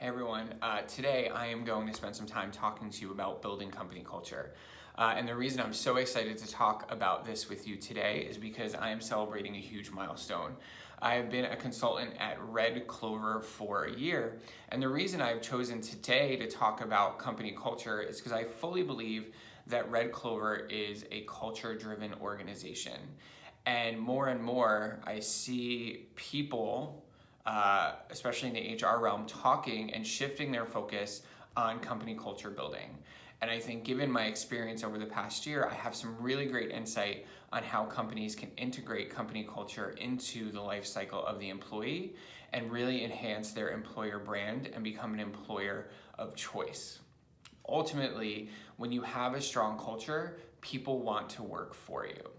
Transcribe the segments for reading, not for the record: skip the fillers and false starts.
Hey everyone, today I am going to spend some time talking to you about building company culture. And the reason I'm so excited to talk about this with you today is because I am celebrating a huge milestone. I have been a consultant at Red Clover for a year, and the reason I've chosen today to talk about company culture is because I fully believe that Red Clover is a culture-driven organization. And more I see people especially in the HR realm, talking and shifting their focus on company culture building. And I think given my experience over the past year, I have some really great insight on how companies can integrate company culture into the life cycle of the employee and really enhance their employer brand and become an employer of choice. Ultimately, when you have a strong culture, people want to work for you.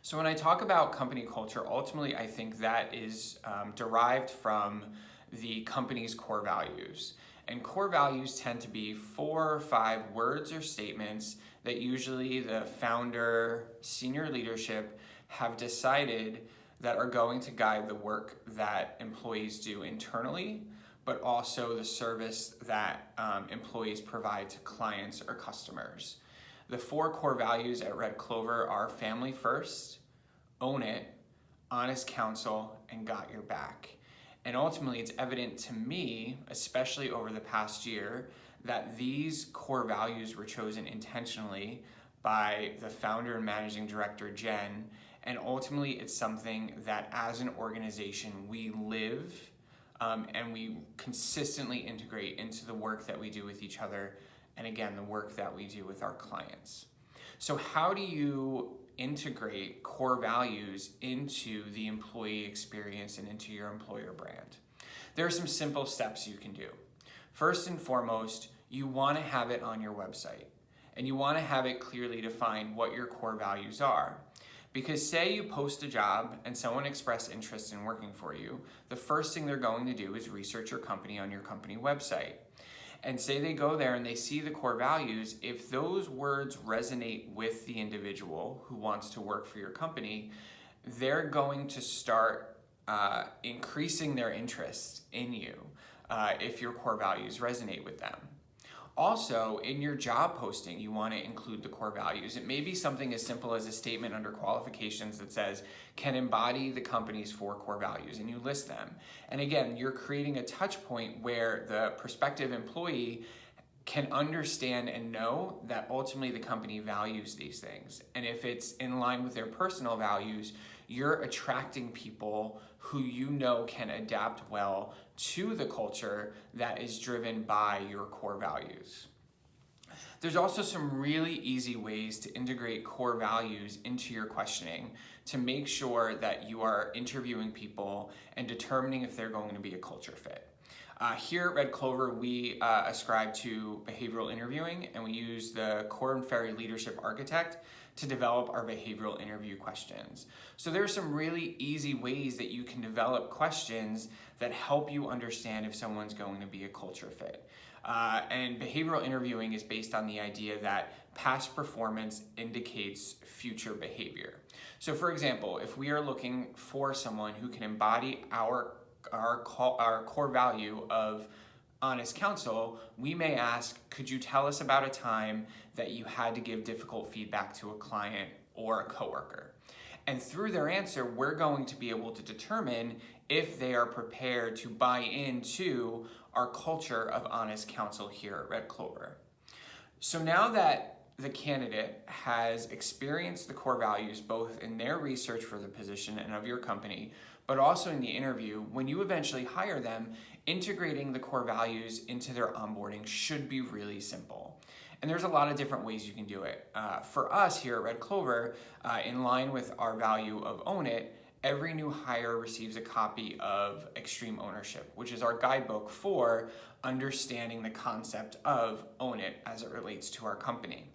So when I talk about company culture, ultimately I think that is derived from the company's core values. And core values tend to be 4 or 5 words or statements that usually the founder, senior leadership have decided that are going to guide the work that employees do internally, but also the service that employees provide to clients or customers. The 4 core values at Red Clover are family first, own it, honest counsel, and got your back. And ultimately, it's evident to me, especially over the past year, that these core values were chosen intentionally by the founder and managing director, Jen. And ultimately, it's something that as an organization, we live and we consistently integrate into the work that we do with each other, and again, the work that we do with our clients. So how do you integrate core values into the employee experience and into your employer brand? There are some simple steps you can do. First and foremost, you want to have it on your website, and you want to have it clearly defined what your core values are. Because say you post a job and someone expressed interest in working for you, the first thing they're going to do is research your company on your company website. And say they go there and they see the core values, if those words resonate with the individual who wants to work for your company, they're going to start increasing their interest in you if your core values resonate with them. Also, in your job posting, you want to include the core values. It may be something as simple as a statement under qualifications that says, can embody the company's 4 core values, and you list them. And again, you're creating a touch point where the prospective employee can understand and know that ultimately the company values these things. And if it's in line with their personal values, you're attracting people who you know can adapt well to the culture that is driven by your core values. There's also some really easy ways to integrate core values into your questioning to make sure that you are interviewing people and determining if they're going to be a culture fit. Here at Red Clover, we ascribe to behavioral interviewing, and we use the Korn Ferry Leadership Architect to develop our behavioral interview questions. So there are some really easy ways that you can develop questions that help you understand if someone's going to be a culture fit. And behavioral interviewing is based on the idea that past performance indicates future behavior. So for example, if we are looking for someone who can embody our core value of honest counsel, we may ask, could you tell us about a time that you had to give difficult feedback to a client or a coworker? And through their answer, we're going to be able to determine if they are prepared to buy into our culture of honest counsel here at Red Clover. So now that the candidate has experienced the core values both in their research for the position and of your company, but also in the interview, when you eventually hire them, integrating the core values into their onboarding should be really simple. And there's a lot of different ways you can do it. For us here at Red Clover, in line with our value of Own It, every new hire receives a copy of Extreme Ownership, which is our guidebook for understanding the concept of Own It as it relates to our company.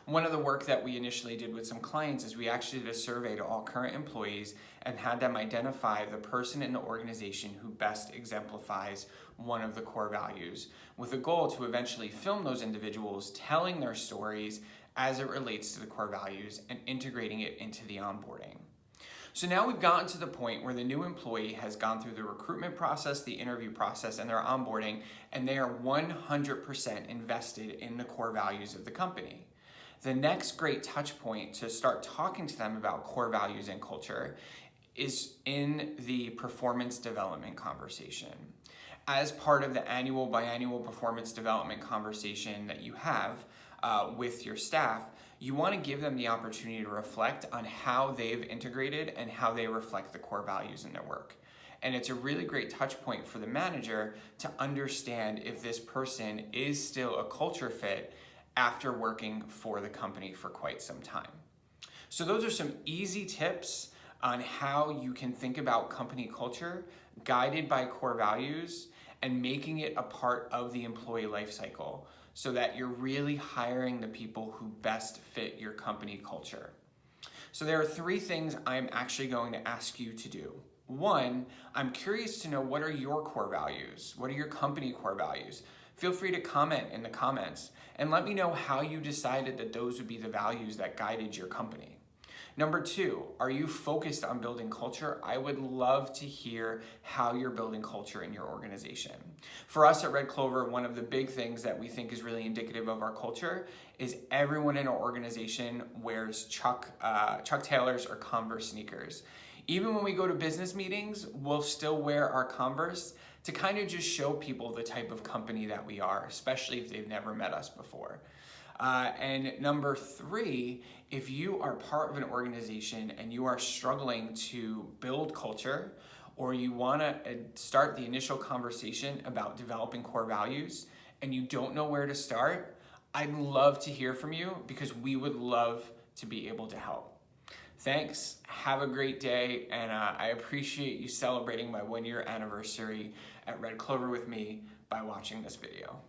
One of the work that we initially did with some clients is we actually did a survey to all current employees and had them identify the person in the organization who best exemplifies one of the core values, with a goal to eventually film those individuals telling their stories as it relates to the core values and integrating it into the onboarding. So now we've gotten to the point where the new employee has gone through the recruitment process, the interview process, and their onboarding, and they are 100% invested in the core values of the company. The next great touch point to start talking to them about core values and culture is in the performance development conversation. As part of the annual, biannual performance development conversation that you have with your staff, you want to give them the opportunity to reflect on how they've integrated and how they reflect the core values in their work. And it's a really great touch point for the manager to understand if this person is still a culture fit after working for the company for quite some time. So those are some easy tips on how you can think about company culture guided by core values and making it a part of the employee life cycle, so that you're really hiring the people who best fit your company culture. So there are 3 things I'm actually going to ask you to do. 1, I'm curious to know, what are your core values? What are your company core values? Feel free to comment in the comments and let me know how you decided that those would be the values that guided your company. Number 2, are you focused on building culture? I would love to hear how you're building culture in your organization. For us at Red Clover, one of the big things that we think is really indicative of our culture is everyone in our organization wears Chuck Taylors or Converse sneakers. Even when we go to business meetings, we'll still wear our Converse to kind of just show people the type of company that we are, especially if they've never met us before. And number 3, if you are part of an organization and you are struggling to build culture, or you want to start the initial conversation about developing core values and you don't know where to start, I'd love to hear from you, because we would love to be able to help. Thanks, have a great day, and I appreciate you celebrating my 1-year anniversary at Red Clover with me by watching this video.